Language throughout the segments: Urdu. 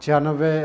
96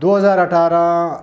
2018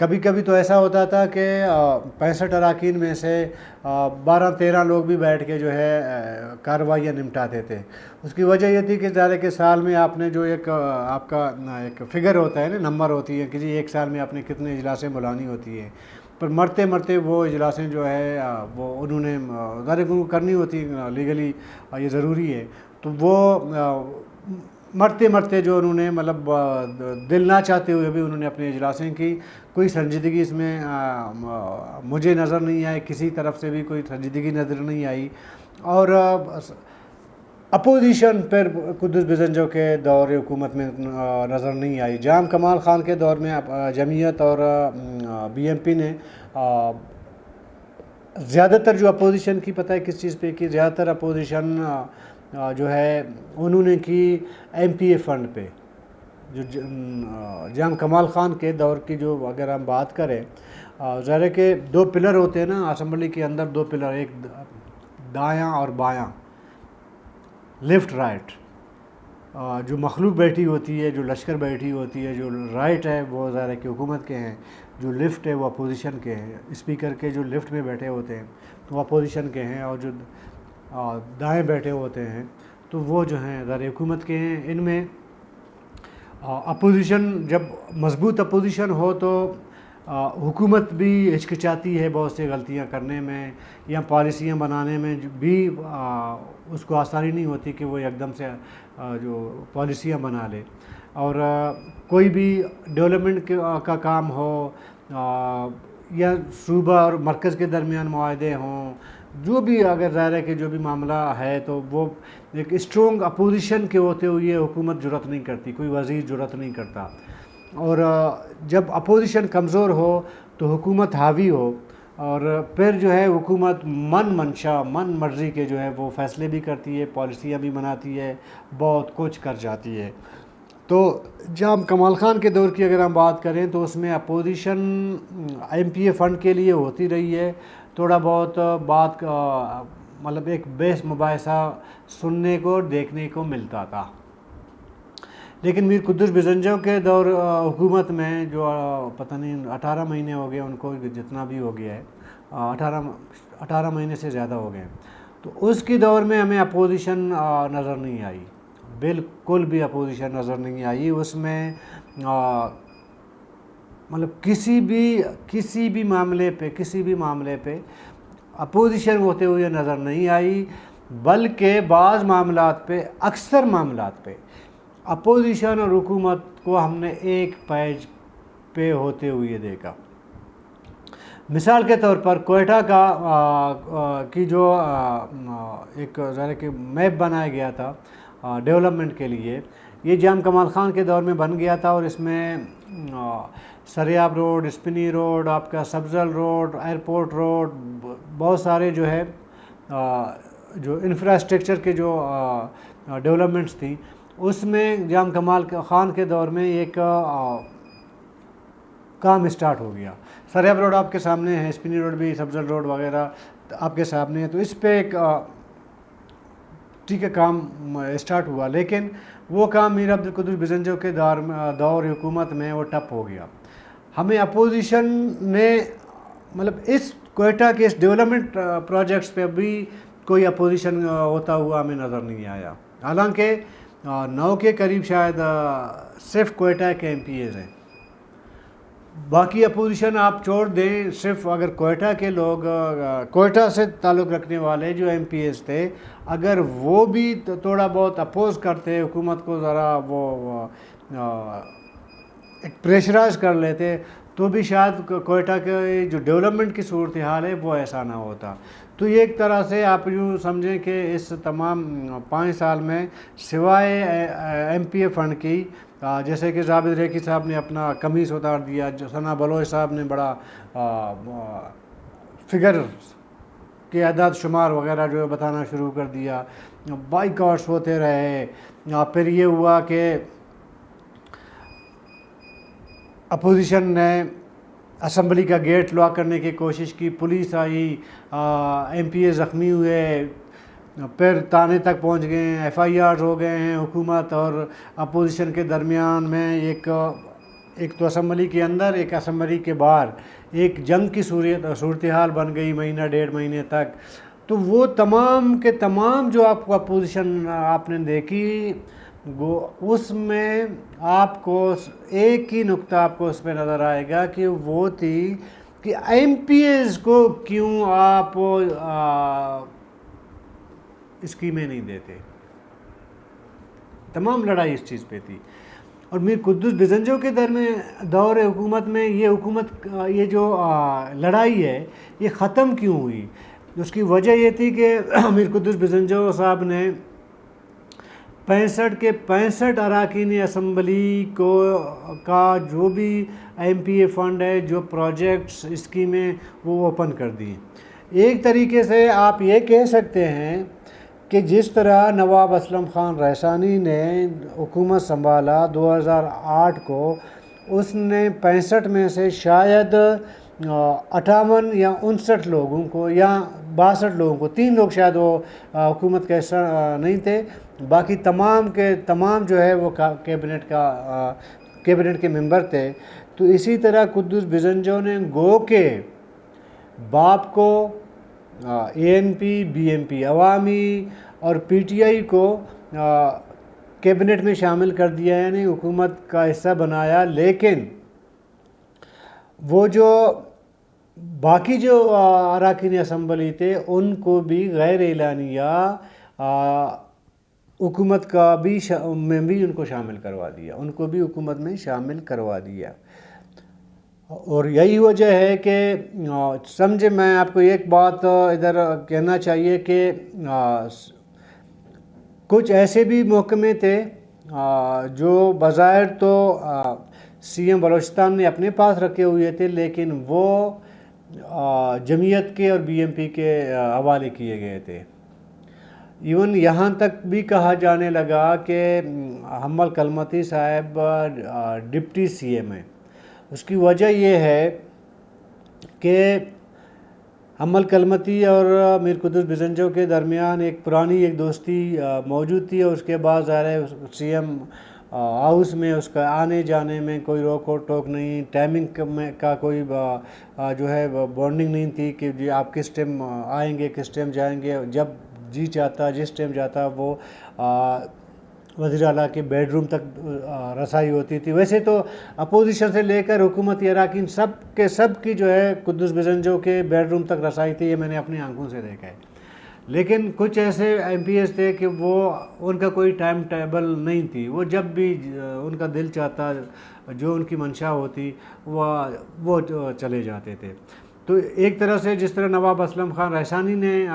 کبھی کبھی تو ایسا ہوتا تھا کہ 65 اراکین میں سے 12-13 لوگ بھی بیٹھ کے جو ہے کارروائیاں نمٹاتے تھے. اس کی وجہ یہ تھی کہ ظاہر ہے کہ سال میں آپ نے جو ایک آپ کا ایک فگر ہوتا ہے نا، نمبر ہوتی ہے کہ جی ایک سال میں آپ نے کتنے اجلاسیں بلانی ہوتی ہیں، پر مرتے مرتے وہ اجلاسیں جو ہے وہ انہوں نے ظاہر ہے کہ کرنی ہوتی لیگلی، یہ ضروری ہے. تو وہ مرتے مرتے جو انہوں نے مطلب دل نہ چاہتے ہوئے بھی انہوں نے اپنی اجلاسیں کی. کوئی سنجیدگی اس میں مجھے نظر نہیں آئی، کسی طرف سے بھی کوئی سنجیدگی نظر نہیں آئی. اور اپوزیشن پھر قدس بزنجو کے دور حکومت میں نظر نہیں آئی. جام کمال خان کے دور میں جمعیت اور بی ایم پی نے زیادہ تر جو اپوزیشن کی، پتہ ہے کس چیز پہ کی؟ زیادہ تر اپوزیشن جو ہے انہوں نے کی ایم پی اے فنڈ پہ. جو جام کمال خان کے دور کی جو اگر ہم بات کریں، ظاہر ہے کہ 2 پلر ہوتے ہیں نا اسمبلی کے اندر، 2 پلر، ایک دایاں اور بایاں، لیفٹ رائٹ. جو مخلوق بیٹھی ہوتی ہے، جو لشکر بیٹھی ہوتی ہے، جو رائٹ ہے وہ ظاہر ہے کہ حکومت کے ہیں، جو لیفٹ ہے وہ اپوزیشن کے ہیں. اسپیکر کے جو لیفٹ میں بیٹھے ہوتے ہیں وہ اپوزیشن کے ہیں، اور جو دائیں بیٹھے ہوتے ہیں تو وہ جو ہیں ظاہر حکومت کے ہیں. ان میں اپوزیشن جب مضبوط اپوزیشن ہو تو حکومت بھی ہچکچاتی ہے بہت سی غلطیاں کرنے میں یا پالیسیاں بنانے میں بھی. اس کو آسانی نہیں ہوتی کہ وہ ایک دم سے جو پالیسیاں بنا لے. اور کوئی بھی ڈیولپمنٹ کا کام ہو یا صوبہ اور مرکز کے درمیان معاہدے ہوں، جو بھی اگر ظاہر ہے کہ جو بھی معاملہ ہے تو وہ ایک اسٹرونگ اپوزیشن کے ہوتے ہوئے حکومت جرأت نہیں کرتی، کوئی وزیر جرأت نہیں کرتا. اور جب اپوزیشن کمزور ہو تو حکومت حاوی ہو، اور پھر جو ہے حکومت من مرضی کے جو ہے وہ فیصلے بھی کرتی ہے، پالیسیاں بھی بناتی ہے، بہت کچھ کر جاتی ہے. تو جام کمال خان کے دور کی اگر ہم بات کریں تو اس میں اپوزیشن ایم پی اے فنڈ کے لیے ہوتی رہی ہے. تھوڑا بہت بات مطلب ایک بحث مباحثہ سننے کو دیکھنے کو ملتا تھا. لیکن میر قدس بزنجو کے دور حکومت میں جو پتہ نہیں 18 مہینے ہو گئے ان کو، جتنا بھی ہو گیا ہے، 18 مہینے سے زیادہ ہو گئے، تو اس کی دور میں ہمیں اپوزیشن نظر نہیں آئی، بالکل بھی اپوزیشن نظر نہیں آئی. اس میں مطلب کسی بھی معاملے پہ اپوزیشن ہوتے ہوئے نظر نہیں آئی، بلکہ بعض معاملات پہ، اکثر معاملات پہ اپوزیشن اور حکومت کو ہم نے ایک پیج پہ ہوتے ہوئے دیکھا. مثال کے طور پر کوئٹہ کی جو ایک ظاہر کہ میپ بنایا گیا تھا ڈیولپمنٹ کے لیے، یہ جام کمال خان کے دور میں بن گیا تھا، اور اس میں سریاب روڈ، اسپنی روڈ، آپ کا سبزل روڈ، ایئرپورٹ روڈ، بہت سارے جو ہے جو انفراسٹرکچر کے جو ڈیولپمنٹس تھیں، اس میں جام کمال خان کے دور میں ایک کام اسٹارٹ ہو گیا. سریاب روڈ آپ کے سامنے ہے، اسپنی روڈ بھی، سبزل روڈ وغیرہ آپ کے سامنے ہے. تو اس پہ ایک ٹھیک ہے کام اسٹارٹ ہوا، لیکن وہ کام میر عبدالقدوس بزنجو کے دور حکومت میں وہ ٹپ ہو گیا. ہمیں اپوزیشن نے مطلب اس کوئٹہ کے اس ڈیولپمنٹ پروجیکٹس پہ بھی کوئی اپوزیشن ہوتا ہوا ہمیں نظر نہیں آیا. حالانکہ 9 کے قریب شاید صرف کوئٹہ کے ایم پی ایز ہیں، باقی اپوزیشن آپ چھوڑ دیں. صرف اگر کوئٹہ کے لوگ، کوئٹہ سے تعلق رکھنے والے جو ایم پی ایز تھے، اگر وہ بھی تھوڑا بہت اپوز کرتے حکومت کو، ذرا وہ ایک پریشرائز کر لیتے، تو بھی شاید کوئٹہ کے جو ڈیولپمنٹ کی صورتحال ہے وہ ایسا نہ ہوتا. تو یہ ایک طرح سے آپ یوں سمجھیں کہ اس تمام 5 سال میں سوائے ایم پی اے فنڈ کی، جیسے کہ زابد ریکی صاحب نے اپنا قمیص اتار دیا، ثنا بلوچ صاحب نے بڑا فگر کے اعداد شمار وغیرہ جو ہے بتانا شروع کر دیا، بائیکاٹس ہوتے رہے. پھر یہ ہوا کہ اپوزیشن نے اسمبلی کا گیٹ لاک کرنے کی کوشش کی، پولیس آئی، ایم پی اے زخمی ہوئے، پھر تانے تک پہنچ گئے ہیں، ایف آئی آرز ہو گئے ہیں. حکومت اور اپوزیشن کے درمیان میں ایک تو اسمبلی کے اندر، ایک اسمبلی کے باہر ایک جنگ کی صورتحال بن گئی مہینہ ڈیڑھ مہینے تک. تو وہ تمام کے تمام جو آپ کو اپوزیشن آپ نے دیکھی، اس میں آپ کو ایک ہی نقطہ آپ کو اس پہ نظر آئے گا کہ وہ تھی کہ ایم پی ایز کو کیوں آپ اسکیمیں نہیں دیتے. تمام لڑائی اس چیز پہ تھی. اور میر قدس بزنجو کے دور حکومت میں یہ جو لڑائی ہے یہ ختم کیوں ہوئی؟ اس کی وجہ یہ تھی کہ میر قدس بزنجو صاحب نے 65 کے 65 اراکین اسمبلی کا جو بھی ایم پی اے فنڈ ہے، جو پروجیکٹس اسکیمیں، وہ اوپن کر دی. ایک طریقے سے آپ یہ کہہ سکتے ہیں کہ جس طرح نواب اسلم خان رحسانی نے حکومت سنبھالا 2008 کو، اس نے 65 میں سے شاید 58 یا 59 لوگوں کو یا 62 لوگوں کو، 3 لوگ شاید وہ حکومت کا حصہ نہیں تھے، باقی تمام کے تمام جو ہے وہ کیبنٹ کے ممبر تھے. تو اسی طرح قدس بزنجو نے گو کے باپ کو A N P, B M P عوامی اور پی ٹی آئی کو کیبنٹ میں شامل کر دیا، یعنی حکومت کا حصہ بنایا. لیکن وہ جو باقی جو اراکین اسمبلی تھے ان کو بھی غیر اعلانیہ حکومت کا میں بھی ان کو شامل کروا دیا، ان کو بھی حکومت میں شامل کروا دیا. اور یہی وجہ ہے کہ سمجھے، میں آپ کو ایک بات ادھر کہنا چاہیے کہ کچھ ایسے بھی محکمے تھے جو بظاہر تو سی ایم بلوچستان نے اپنے پاس رکھے ہوئے تھے، لیکن وہ جمعیت کے اور بی ایم پی کے حوالے کیے گئے تھے. ایون یہاں تک بھی کہا جانے لگا کہ حمل کلمتی صاحب ڈپٹی سی ایم ہیں. اس کی وجہ یہ ہے کہ حمل کلمتی اور میر قدس بزنجو کے درمیان ایک پرانی دوستی موجود تھی، اور اس کے بعد ظاہر ہے سی ایم ہاؤس میں اس کا آنے جانے میں کوئی روک و ٹوک نہیں، ٹائمنگ کا کوئی جو ہے بانڈنگ نہیں تھی کہ جی آپ کس ٹائم آئیں گے، کس ٹائم جائیں گے. جب جی چاہتا، جس ٹائم جاتا، وہ وزیر اعلیٰ کے بیڈ روم تک رسائی ہوتی تھی. ویسے تو اپوزیشن سے لے کر حکومتی اراکین سب کی جو ہے قدس بزنجو کے بیڈ روم تک رسائی تھی، یہ میں نے اپنی آنکھوں سے دیکھا ہے. لیکن کچھ ایسے ایم پی ایس تھے کہ وہ ان کا کوئی ٹائم ٹیبل نہیں تھی، وہ جب بھی ان کا دل چاہتا، جو ان کی منشا ہوتی، وہ چلے جاتے تھے. تو ایک طرح سے جس طرح نواب اسلم خان رحسانی نے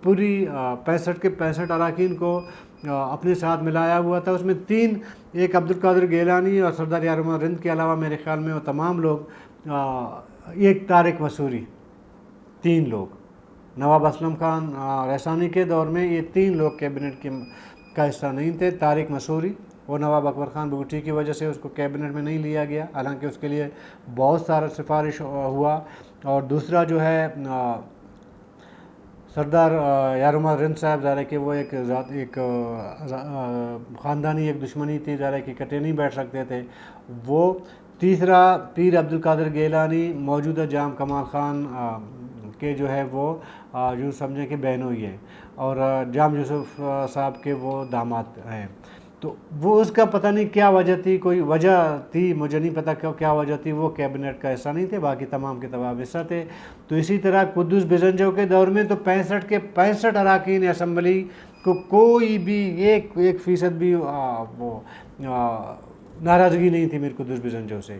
پوری 65 کے 65 اراکین کو اپنے ساتھ ملایا ہوا تھا، اس میں 3، ایک عبدالقادر گیلانی اور سردار یارمحمد رند کے علاوہ میرے خیال میں وہ تمام لوگ، ایک طارق مسوری، 3 لوگ نواب اسلم خان رحسانی کے دور میں یہ 3 لوگ کیبنٹ کا حصہ نہیں تھے. طارق مسوری، وہ نواب اکبر خان بگٹی کی وجہ سے اس کو کیبنٹ میں نہیں لیا گیا، حالانکہ اس کے لیے بہت سارا سفارش ہوا. اور دوسرا جو ہے سردار یارمحمد رند صاحب، ظاہر ہے کہ وہ ایک خاندانی ایک دشمنی تھی، ظاہر ہے کہ اکٹھے نہیں بیٹھ سکتے تھے وہ. تیسرا پیر عبدالقادر گیلانی موجودہ جام کمال خان کے جو ہے وہ یوں سمجھیں کہ بہنوئی ہیں، اور جام یوسف صاحب کے وہ داماد ہیں. تو وہ اس کا پتہ نہیں کیا وجہ تھی، کوئی وجہ تھی، مجھے نہیں پتہ کیا وجہ تھی، وہ کیبنٹ کا حصہ نہیں تھے، باقی تمام کے تمام حصہ تھے. تو اسی طرح قدس بزنجو کے دور میں تو 65 کے 65 اراکین اسمبلی کو کوئی بھی 1% بھی وہ ناراضگی نہیں تھی میر قدس بزنجو سے.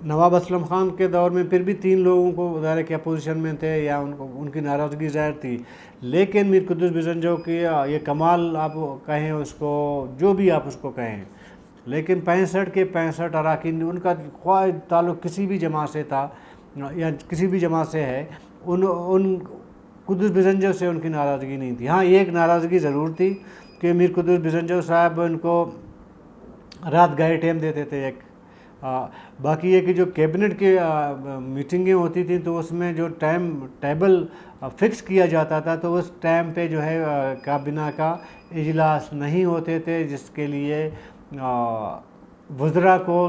نواب اسلم خان کے دور میں پھر بھی 3 لوگوں کو ظاہر کہ اپوزیشن میں تھے یا ان کی ناراضگی ظاہر تھی، لیکن میر قدس بزنجو کی یہ کمال آپ کہیں، اس کو جو بھی آپ اس کو کہیں، لیکن 65 کے 65 اراکین، ان کا خواہ تعلق کسی بھی جماعت سے تھا یا کسی بھی جماعت سے ہے، ان قدس بزنجو سے ان کی ناراضگی نہیں تھی. ہاں ایک ناراضگی ضرور تھی کہ میر قدس بزنجو صاحب ان کو رات گاہے ٹائم دیتے تھے ایک. باقی یہ کہ جو کیبنٹ کی میٹنگیں ہوتی تھیں تو اس میں جو ٹائم ٹیبل فکس کیا جاتا تھا، تو اس ٹائم پہ جو ہے کابینہ کا اجلاس نہیں ہوتے تھے، جس کے لیے وزراء کو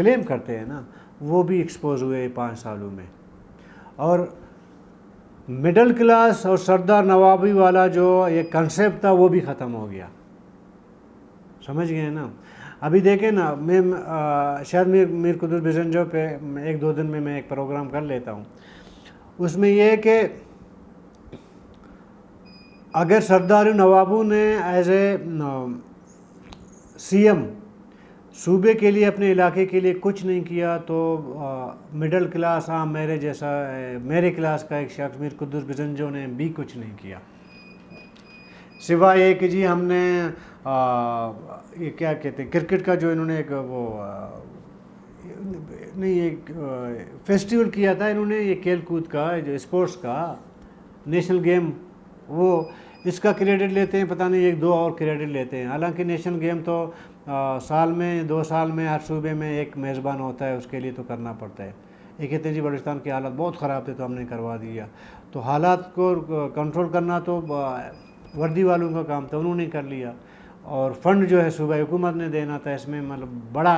کلیم کرتے ہیں نا وہ بھی ایکسپوز ہوئے 5 سالوں میں. اور مڈل کلاس اور سردار نوابی والا جو یہ کنسیپٹ تھا وہ بھی ختم ہو گیا. سمجھ گئے نا. ابھی دیکھیں نا میں شاید میر قدس بزنجو پہ 1-2 دن میں ایک پروگرام کر لیتا ہوں. اس میں یہ ہے کہ اگر سردار نوابوں نے ایز اے سی ایم صوبے کے لیے اپنے علاقے کے لیے کچھ نہیں کیا تو مڈل کلاس عام میرے جیسا میرے کلاس کا ایک شخص میر قدس بزنجو نے بھی کچھ نہیں کیا سوائے یہ کہ جی ہم نے یہ کیا کہتے ہیں کرکٹ کا جو انہوں نے ایک وہ نہیں ایک فیسٹیول کیا تھا انہوں نے یہ کھیل کود کا جو اسپورٹس کا نیشنل گیم وہ اس کا کریڈٹ لیتے ہیں پتہ نہیں 1-2 اور کریڈٹ لیتے ہیں. حالانکہ نیشنل گیم تو سال میں 2 سال میں ہر صوبے میں ایک میزبان ہوتا ہے اس کے لیے تو کرنا پڑتا ہے. یہ کہتے ہیں جی بلوچستان کی حالات بہت خراب تھے تو ہم نے کروا دیا. تو حالات کو کنٹرول کرنا تو وردی والوں کا کام تھا انہوں نے کر لیا. اور فنڈ جو ہے صوبائی حکومت نے دینا تھا. اس میں مطلب بڑا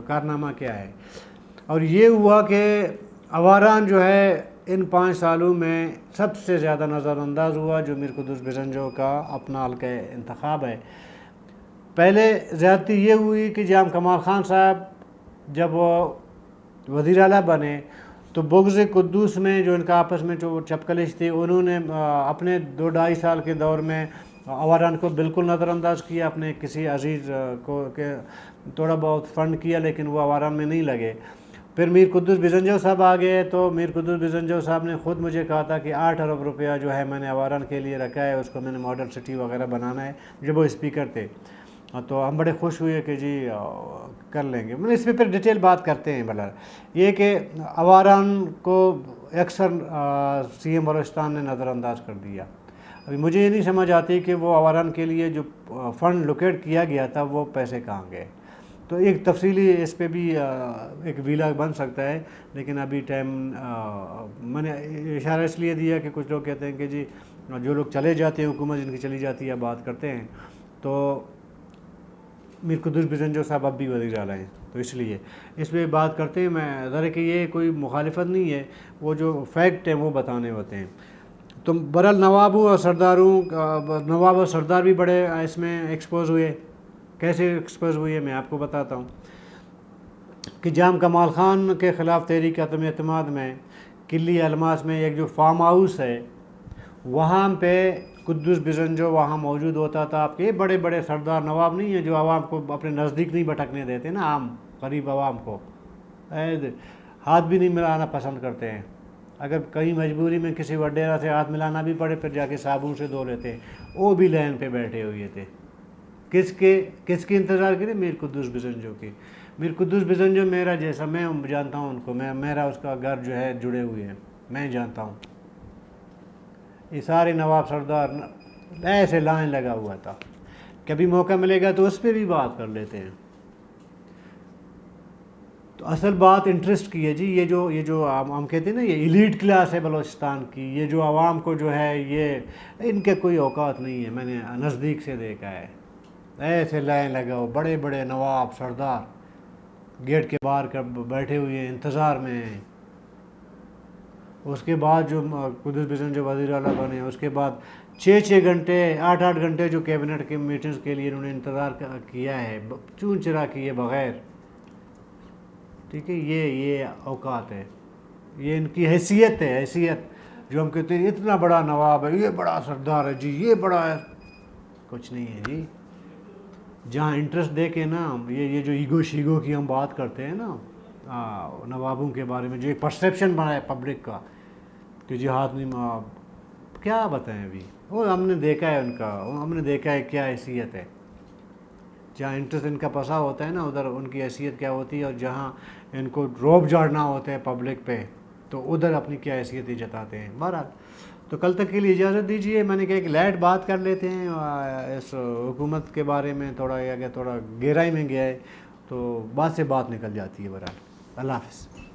کارنامہ کیا ہے. اور یہ ہوا کہ آواران جو ہے ان 5 سالوں میں سب سے زیادہ نظر انداز ہوا جو میر قدس بزنجو کا اپنا حلقہ انتخاب ہے. پہلے زیادتی یہ ہوئی کہ جام کمال خان صاحب جب وہ وزیر اعلیٰ بنے تو بغض قدوس میں جو ان کا آپس میں جو چپکلش تھی انہوں نے اپنے 2-2.5 سال کے دور میں آواران کو بالکل نظر انداز کیا. اپنے کسی عزیز کو کہ تھوڑا بہت فنڈ کیا لیکن وہ آواران میں نہیں لگے. پھر میر قدس بزنجو صاحب آ گئے تو میر قدس بزنجو صاحب نے خود مجھے کہا تھا کہ 8 ارب روپیہ جو ہے میں نے آواران کے لیے رکھا ہے اس کو میں نے ماڈل سٹی وغیرہ بنانا ہے جب وہ اسپیکر تھے. تو ہم بڑے خوش ہوئے کہ جی کر لیں گے. اس پہ پھر ڈیٹیل بات کرتے ہیں. بلا یہ کہ آواران کو اکثر سی ایم بلوچستان نے نظر انداز کر دیا. ابھی مجھے یہ نہیں سمجھ آتی کہ وہ آواران کے لیے جو فنڈ لوکیٹ کیا گیا تھا وہ پیسے کہاں گئے. تو ایک تفصیلی اس پہ بھی ایک ویلاگ بن سکتا ہے لیکن ابھی ٹائم میں نے اشارہ اس لیے دیا کہ کچھ لوگ کہتے ہیں کہ جی جو لوگ چلے جاتے ہیں حکومت جن کی چلی جاتی ہے بات کرتے ہیں. تو میر قدس بزنجو صاحب اب بھی وزیر اعلیٰ ہیں تو اس لیے اس پہ بات کرتے ہیں. میں ذرا کہ یہ کوئی مخالفت نہیں ہے وہ جو فیکٹ ہیں وہ بتانے ہوتے ہیں. تو برحال نواب اور سردار بھی بڑے اس میں ایکسپوز ہوئے. کیسے ایکسپوز ہوئی ہے میں آپ کو بتاتا ہوں کہ جام کمال خان کے خلاف تحریک عدم اعتماد میں قلی الماس میں ایک جو فارم ہاؤس ہے وہاں پہ قدس بزنجو وہاں موجود ہوتا تھا. آپ کے بڑے بڑے سردار نواب نہیں ہیں جو عوام کو اپنے نزدیک نہیں بھٹکنے دیتے نا عام غریب عوام کو ہاتھ بھی نہیں ملانا پسند کرتے ہیں. اگر کہیں مجبوری میں کسی وڈیرا سے ہاتھ ملانا بھی پڑے پھر جا کے صابن سے دھو لیتے ہیں. وہ بھی لائن پہ بیٹھے ہوئے تھے. کس کے انتظار کرے؟ میر قدس بزنجو کی. میر قدس بزنجو میرا جیسا میں جانتا ہوں ان کو. میرا اس کا گھر جو ہے جڑے ہوئے ہیں میں جانتا ہوں. یہ سارے نواب سردار ایسے لائن لگا ہوا تھا. کبھی موقع ملے گا تو اس پہ بھی بات کر لیتے ہیں. تو اصل بات انٹرسٹ کی ہے جی. یہ جو ہم کہتے ہیں نا یہ ایلیٹ کلاس ہے بلوچستان کی. یہ جو عوام کو جو ہے یہ ان کے کوئی اوقات نہیں ہے. میں نے نزدیک سے دیکھا ہے ایسے لائن لگا ہو بڑے بڑے نواب سردار گیٹ کے باہر بیٹھے ہوئے ہیں انتظار میں ہیں. اس کے بعد جو قدس بزنجو وزیر اعلیٰ بنے اس کے بعد 6 گھنٹے 8 گھنٹے جو کیبنٹ کے میٹنگز کے لیے انہوں نے انتظار کیا ہے چون چرا کیے بغیر. ٹھیک ہے یہ اوقات ہے. یہ ان کی حیثیت ہے. حیثیت جو ہم کہتے ہیں اتنا بڑا نواب ہے یہ بڑا سردار ہے جی یہ بڑا ہے. کچھ نہیں ہے جی. جہاں انٹرسٹ دے کے نا یہ جو ایگو شیگو کی ہم بات کرتے ہیں نا نوابوں کے بارے میں جو ایک پرسیپشن بنا ہے پبلک کا کہ جی ہاتھ نہیں کیا بتائیں ابھی وہ ہم نے دیکھا ہے ان کا. ہم نے دیکھا ہے کیا حیثیت ہے. جہاں انٹرسٹ ان کا پسا ہوتا ہے نا ادھر ان کی حیثیت کیا ہوتی ہے. اور جہاں ان کو روب جاڑنا ہوتا ہے پبلک پہ تو ادھر اپنی کیا حیثیت جتاتے ہیں. بہرحال تو کل تک کے لیے اجازت دیجیے. میں نے کہا کہ لائٹ بات کر لیتے ہیں اس حکومت کے بارے میں. تھوڑا گہرائی میں گیا ہے تو بات سے بات نکل جاتی ہے. بہرحال اللہ حافظ.